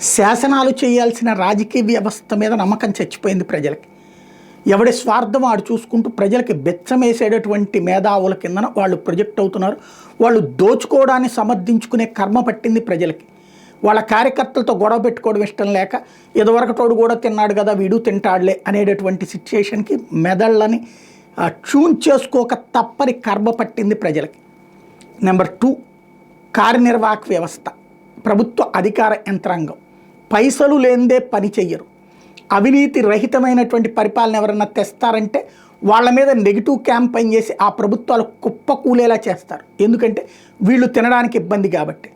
శాసనాలు చేయాల్సిన రాజకీయ వ్యవస్థ మీద నమ్మకం చచ్చిపోయింది ప్రజలకి. ఎవడి స్వార్థం వాడు చూసుకుంటూ ప్రజలకి బెచ్చమేసేటటువంటి మేధావుల కిందన వాళ్ళు ప్రొజెక్ట్ అవుతున్నారు. వాళ్ళు దోచుకోవడాన్ని సమర్థించుకునే కర్మ పట్టింది ప్రజలకి. వాళ్ళ కార్యకర్తలతో గొడవ పెట్టుకోవడం ఇష్టం లేక ఎదవరకటోడు కూడా తిన్నాడు కదా వీడు తింటాడులే అనేటటువంటి సిచ్యుయేషన్కి మెదళ్ళని ట్యూన్ చేసుకోక తప్పని కర్మ పట్టింది ప్రజలకి. నెంబర్ 2, కార్యనిర్వాహక వ్యవస్థ, ప్రభుత్వ అధికార యంత్రాంగం పైసలు లేనిదే పని చెయ్యరు. అవినీతి రహితమైనటువంటి పరిపాలన ఎవరన్నా తెస్తారంటే వాళ్ళ మీద నెగిటివ్ క్యాంపెయిన్ చేసి ఆ ప్రభుత్వాలు కుప్పకూలేలా చేస్తారు. ఎందుకంటే వీళ్ళు తినడానికి ఇబ్బంది కాబట్టి.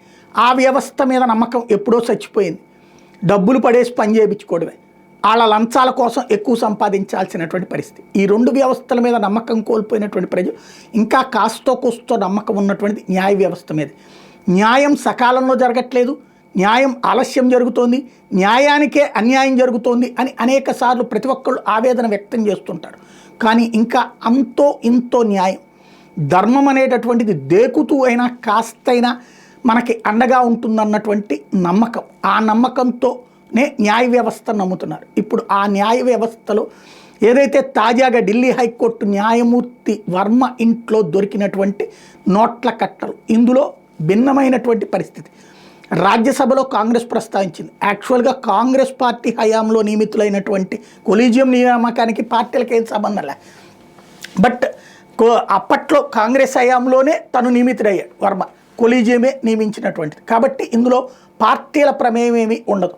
ఆ వ్యవస్థ మీద నమ్మకం ఎప్పుడో చచ్చిపోయింది. డబ్బులు పడేసి పని చేయించుకోవడమే, వాళ్ళ లంచాల కోసం ఎక్కువ సంపాదించాల్సినటువంటి పరిస్థితి. ఈ 2 వ్యవస్థల మీద నమ్మకం కోల్పోయినటువంటి ప్రజలు ఇంకా కాస్తో కూస్తో నమ్మకం ఉన్నటువంటి న్యాయ వ్యవస్థ మీద. న్యాయం సకాలంలో జరగట్లేదు, న్యాయం ఆలస్యం జరుగుతోంది, న్యాయానికే అన్యాయం జరుగుతోంది అని అనేక సార్లు ప్రతి ఒక్కళ్ళు ఆవేదన వ్యక్తం చేస్తుంటారు. కానీ ఇంకా అంతో ఇంతో న్యాయం, ధర్మం అనేటటువంటిది దేకుతూ అయినా కాస్తైనా మనకి అండగా ఉంటుందన్నటువంటి నమ్మకం, ఆ నమ్మకంతోనే న్యాయ వ్యవస్థను నమ్ముతున్నారు. ఇప్పుడు ఆ న్యాయ వ్యవస్థలో ఏదైతే తాజాగా ఢిల్లీ హైకోర్టు న్యాయమూర్తి వర్మ ఇంట్లో దొరికినటువంటి నోట్ల కట్టలు, ఇందులో భిన్నమైనటువంటి పరిస్థితి. రాజ్యసభలో కాంగ్రెస్ ప్రస్తావించింది. యాక్చువల్గా కాంగ్రెస్ పార్టీ హయాంలో నియమితులైనటువంటి కొలీజియం నియామకానికి పార్టీలకు ఏం సంబంధం లే. బట్ అప్పట్లో కాంగ్రెస్ హయాంలోనే తను నియమితుడయ్యాడు వర్మ, కొలీజియమే నియమించినటువంటిది. కాబట్టి ఇందులో పార్టీల ప్రమేయం ఏమీ ఉండదు.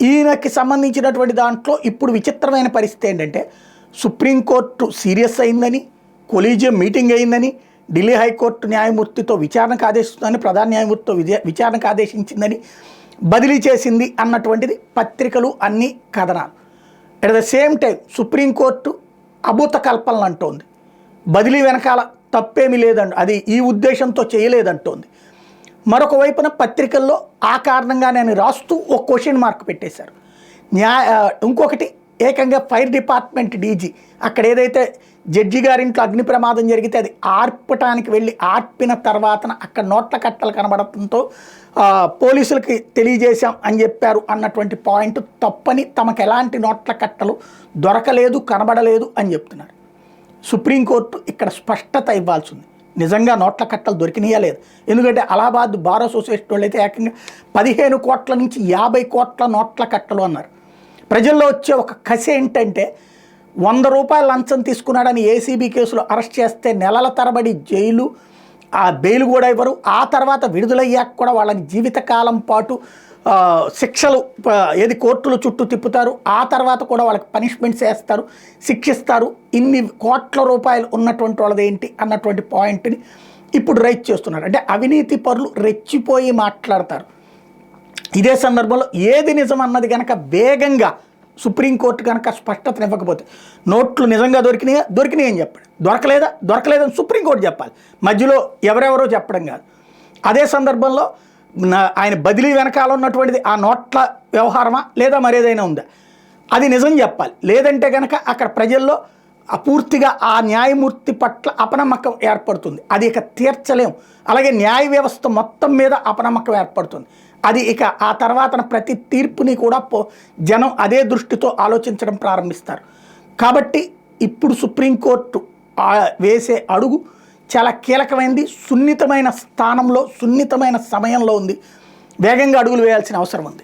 ఈయనకి సంబంధించినటువంటి దాంట్లో ఇప్పుడు విచిత్రమైన పరిస్థితి ఏంటంటే సుప్రీంకోర్టు సీరియస్ అయిందని, కొలీజియం మీటింగ్ అయిందని, ఢిల్లీ హైకోర్టు న్యాయమూర్తితో విచారణకు ఆదేశిస్తుందని, ప్రధాన న్యాయమూర్తితో విచారణకు ఆదేశించిందని, బదిలీ చేసింది అన్నటువంటిది పత్రికలు అన్ని కథనాలు. At the same time supreme court అభూత కల్పనలు అంటోంది. బదిలీ వెనకాల తప్పేమీ లేదండి, అది ఈ ఉద్దేశంతో చేయలేదంటోంది. మరొక వైపున పత్రికల్లో ఆ కారణంగానే అని రాస్తూ ఒక క్వశ్చన్ మార్క్ పెట్టేశారు. ఇంకొకటి ఏకంగా ఫైర్ డిపార్ట్మెంట్ డీజీ అక్కడ ఏదైతే జడ్జి గారింట్లో అగ్ని ప్రమాదం జరిగితే అది ఆర్పటానికి వెళ్ళి ఆర్పిన తర్వాత అక్కడ నోట్ల కట్టలు కనబడటంతో పోలీసులకి తెలియజేశాం అని చెప్పారు అన్నటువంటి పాయింట్ తప్పని, తమకు ఎలాంటి నోట్ల కట్టలు దొరకలేదు, కనబడలేదు అని చెప్తున్నారు. సుప్రీంకోర్టు ఇక్కడ స్పష్టత ఇవ్వాల్సి ఉంది. నిజంగా నోట్ల కట్టలు దొరికినాయా లేదు? ఎందుకంటే అలహాబాద్ బార్ అసోసియేషన్ వాళ్ళు అయితే ఏకంగా 15 కోట్ల నుంచి 50 కోట్ల నోట్ల కట్టలు అన్నారు. ప్రజల్లో వచ్చే ఒక కసి ఏంటంటే 100 రూపాయల లంచం తీసుకున్నాడని ఏసీబీ కేసులో అరెస్ట్ చేస్తే నెలల తరబడి జైలు, ఆ బెయిల్ కూడా ఇవ్వరు. ఆ తర్వాత విడుదలయ్యాక కూడా వాళ్ళని జీవితకాలం పాటు శిక్షలు కోర్టుల చుట్టూ తిప్పుతారు. ఆ తర్వాత కూడా వాళ్ళకి పనిష్మెంట్స్ వేస్తారు, శిక్షిస్తారు. ఇన్ని కోట్ల రూపాయలు ఉన్నటువంటి వాళ్ళది ఏంటి అన్నటువంటి పాయింట్ని ఇప్పుడు రైజ్ చేస్తున్నారు. అంటే అవినీతి పరులు రెచ్చిపోయి మాట్లాడతారు. ఇదే సందర్భంలో ఏది నిజం అన్నది కనుక వేగంగా సుప్రీంకోర్టు కనుక స్పష్టత ఇవ్వకపోతే, నోట్లు నిజంగా దొరికినాయి అని చెప్పండి, దొరకలేదని సుప్రీంకోర్టు చెప్పాలి, మధ్యలో ఎవరెవరో చెప్పడం కాదు. అదే సందర్భంలో ఆయన బదిలీ వెనకాల ఉన్నటువంటిది ఆ నోట్ల వ్యవహారమా లేదా మరేదైనా ఉందా, అది నిజం చెప్పాలి. లేదంటే కనుక అక్కడ ప్రజల్లో పూర్తిగా ఆ న్యాయమూర్తి పట్ల అపనమ్మకం ఏర్పడుతుంది. అది ఇక తీర్చలేం. అలాగే న్యాయ వ్యవస్థ మొత్తం మీద అపనమ్మకం ఏర్పడుతుంది. అది ఇక ఆ తర్వాత ప్రతి తీర్పుని కూడా జనం అదే దృష్టితో ఆలోచించడం ప్రారంభిస్తారు. కాబట్టి ఇప్పుడు సుప్రీంకోర్టు వేసే అడుగు చాలా కీలకమైనది, సున్నితమైన స్థానంలో, సున్నితమైన సమయంలో ఉంది. వేగంగా అడుగులు వేయాల్సిన అవసరం ఉంది.